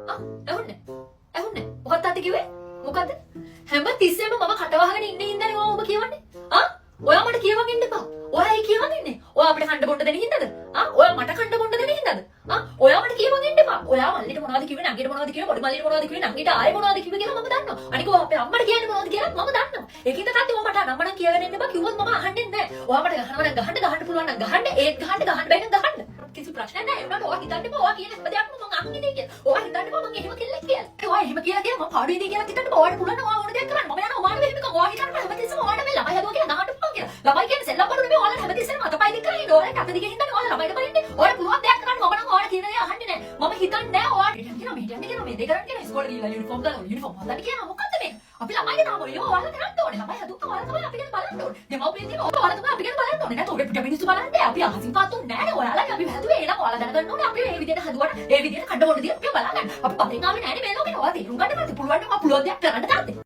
ආ ඇහුන්නේ ඇහුන්නේ මොකක්ද තාත්තේ කිව්වේ මොකද්ද හැම තිස්සෙම මම කට වහගෙන ඉන්නේ ඉඳන්නේ ඔබ කියවන්නේ ආ ඔයා මට කියවගෙන ඉන්න එපා ඔයා ඒ කියවගෙන ඉන්නේ ඔයා අපිට කන්න බොන්න දෙන හින්දාද ආ ඔයා මට කන්න බොන්න දෙන හින්දාද ආ ඔයා මට කියවගෙන ඉන්න එපා ඔයා මල්ලිට මොනවද කිව්වේ නංගිට මොනවද කිව්වේ පොඩි මල්ලිට මොනවද කිව්වේ නංගිට ආයේ මොනවද කිව්වේ කියලා මම දන්නවා අනික ඔයා අපේ අම්මට කියන්නේ මොනවද කියලා මම දන්නවා ඒකින්ද තාත්තේ ඔයා මට නම්ම නම් කියවගෙන ඉන්න එපා කිව්වොත් මම අහන්නේ නැහැ ඔයා මට ගහනවා නම් ගහන්න පුළුවන් නම් ගහන්න ඒත් ගහන්න බෑ නම් ගහන්න කිසි ප්‍රශ්නයක් නැහැ ඒ වුණාට ඔයා හිතන්න එපා ඔයා කියන හැම දෙයක්ම මම අහන්නේ නේ කියලා ඔයා හිතන්න එපා මම එහෙම කෙල්ලෙක් කියලා ඔයා එහෙම කියලා මම පාඩුවේදී කියලා හිතන්න එපා ඔයාට පුළුවන් නම් ඔයා ඕන දෙයක් කරන්න මම යනවා ඔයාට වෙන්න ඔයා හිතන්න එපා හැමතිස්සෙම ඔයාට මේ ළමයි හදුවා කියලා දාන්න පුළුවන් කියලා ළමයි කියන්නේ සෙල්ලම් බඩු නෙමෙයි ඔයාලා හැමතිස්සෙම අතපය දෙක කරලා ඉන්න ඔයාලට අත දිගේ හිටන්නේ ඔයාලා ළමයිට බලන්නේ ඔයාට පුළුවන් දෙයක් කරන්න මම නම් ඔයාලා කියන දේ අහන්නේ නැහැ මම හිතන්නේ නැහැ ඔයාට හිතන්නේ කියනවා මේ දෙක කරන් කියන ඉස්කෝලේ ගිහලා යුනිෆෝම් දාලා යුනිෆෝම් හදන්න කියනවා මොකද්ද මේක අපි ළමයිගේ තාම ඔය ඔයාලා කරන්න ඕනේ ළමයි හදුවා ඔයාලා තමයි අපි ගැන බලන්න ඕනේ දෙමව්පියන් තියෙන ඔයාලා තමයි අපි ගැන බලන්න ඕනේ නැත්නම් ඔබේ මිනිස්සු බලන්නේ අපි අහසින් පාත්තු නැහැ ඔයාලා අපි හැදුවේ එහෙනම් ඔයාලා දැනගන්න ඕනේ අපි මේ විදිහට හදුවට ඒ විදිහට කඩ බොන්න දිලා අපි බලන්න අපි පතෙන් ආවේ නැහැ නේ මේ ලෝකේ ඔයාලා තේරුම් ගන්න පුළුවන් නම් පුළුවන් දෙයක් කරන්න තාත්තේ